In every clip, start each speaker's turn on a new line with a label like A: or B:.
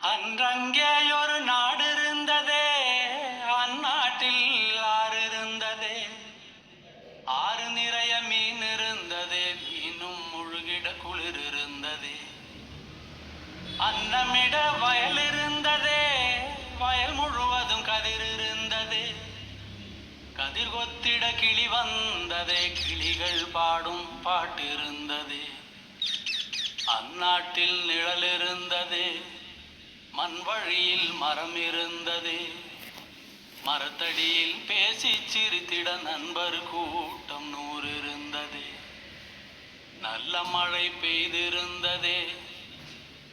A: அன்றங்கே ஒரு நாடு இருந்ததே, அந்நாட்டில் ஆறு இருந்ததே. ஆறு நிறைய மீன் இருந்ததே, மீனும் முழுகிட குளிர் இருந்ததே. அன்னமிட வயல் இருந்ததே, வயல் முழுவதும் கதிர் இருந்ததே. கதிர் கொத்திட கிளி வந்ததே, கிளிகள் பாடும் பாட்டு இருந்ததே. அந்நாட்டில் நிழல் இருந்ததே, மண் வழியில் மரம் இருந்ததே. மரத்தடியில் பேசி சிரித்திட நண்பர் கூட்டம் 100 இருந்ததே. நல்ல மழை பெய்திருந்ததே,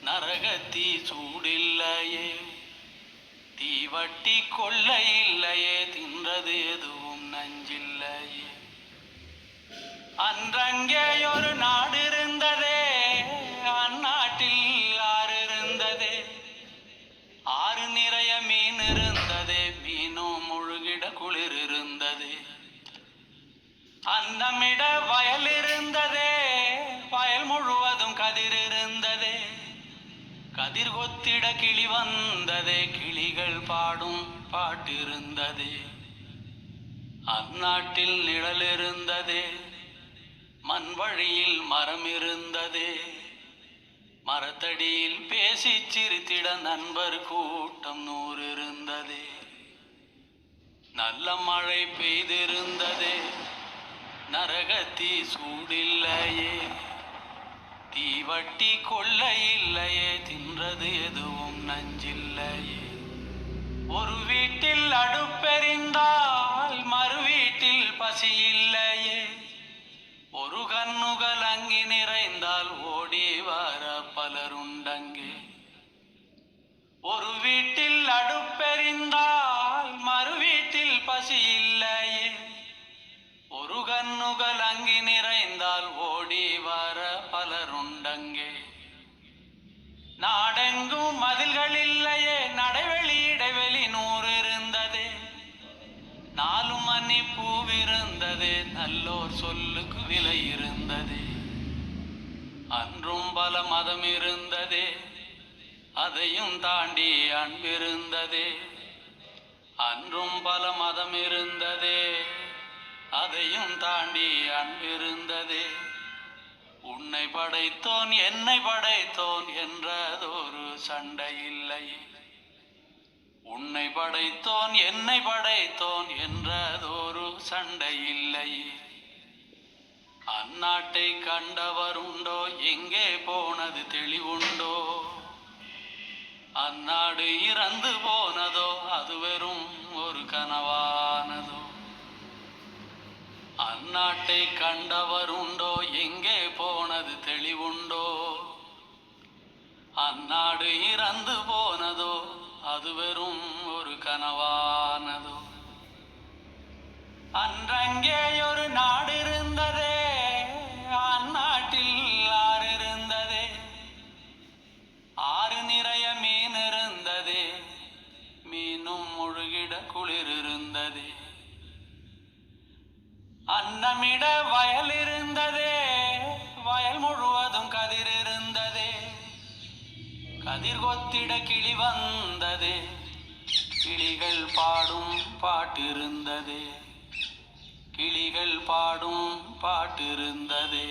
A: நரகத்தீ சூடில்லையே. தீவட்டி கொள்ள இல்லையே, தின்றது எதுவும் நஞ்சில்லையே. அன்றங்கே ஒரு நாடு இருந்ததே, அந்நாட்டில் ஆறு இருந்ததே. ஆறு நிறைய மீன் இருந்ததே, மீனும் முழுகிட குளிர் இருந்ததே. அன்னமிட வயல் இருந்ததே, வயல் முழுவதும் கதிர் இருந்ததே. கதிர் கொத்திட கிளி வந்ததே, கிளிகள் பாடும் பாட்டு இருந்ததே. அந்நாட்டில் நிழல் இருந்ததே, மண் வழியில் மரம் இருந்ததே. மரத்தடியில் பேசி சிரித்திட நண்பர் கூட்டம் 100 இருந்ததே. நல்ல மழை பெய்திருந்ததே, நரகத்தீ சூடில்லையே. தீவட்டி கொள்ள இல்லையே, தின்றது எதுவும் நஞ்சில்லையே. ஒரு வீட்டில் அடுப்பெறிந்தால் மறு வீட்டில் பசி இல்லையே. ஒரு கண்ணுகள் அங்கி நிறைந்தால் ஓடி வர பலருண்டங்கே. ஒரு வீட்டில் அடுப்பெறிந்தால் மறு வீட்டில் பசி இல்லையே. ஒரு கண்ணுகள் அங்கி நிறைந்தால் ஓடி வர பலருண்டங்கே. நாடெங்கும் மதில்கள் இல்லையே, நடைவெளி இடைவெளி 100 இருந்ததே. 4 மணி பூவிருந்ததே, நல்லோர் சொல்லுக்கு விலை இருந்ததே. அன்றும் பல மதம் இருந்ததே, அதையும் தாண்டி அன்பிருந்ததே. அன்றும் பல மதம் இருந்ததே, அதையும் தாண்டி அன்பிருந்ததே. உன்னை படைத்தோன் என்னை படைத்தோன் என்றதொரு சண்டை இல்லையே. உன்னை படைத்தோன் என்னை படைத்தோன் என்றதொரு சண்டை இல்லையே. அந்நாட்டை கண்டவருண்டோ, எங்கே போனது தெளிவுண்டோ. அந்நாடு இறந்து போனதோ, அது வெறும் ஒரு கனவானதோ. அந்நாட்டை கண்டவருண்டோ, எங்கே போனது தெளிவுண்டோ. அந்நாடு இறந்து போனதோ, அது வெறும் ஒரு கனவானதோ. அன்றங்கே ஒரு நாடு இருந்ததே, அந்நாட்டில் ஆறு இருந்ததே. ஆறு நிறைய மீன் இருந்ததே, மீனும் முழுகிட குளிர் இருந்ததே. அன்னமிட வயல் இருந்ததே, வயல் முழுவதும் கதிர் இருந்ததே. கதிர் கொத்திட கிளி வந்ததே, கிளிகள் பாடும் பாட்டு இருந்ததே. கிளிகள் பாடும் பாட்டு இருந்ததே.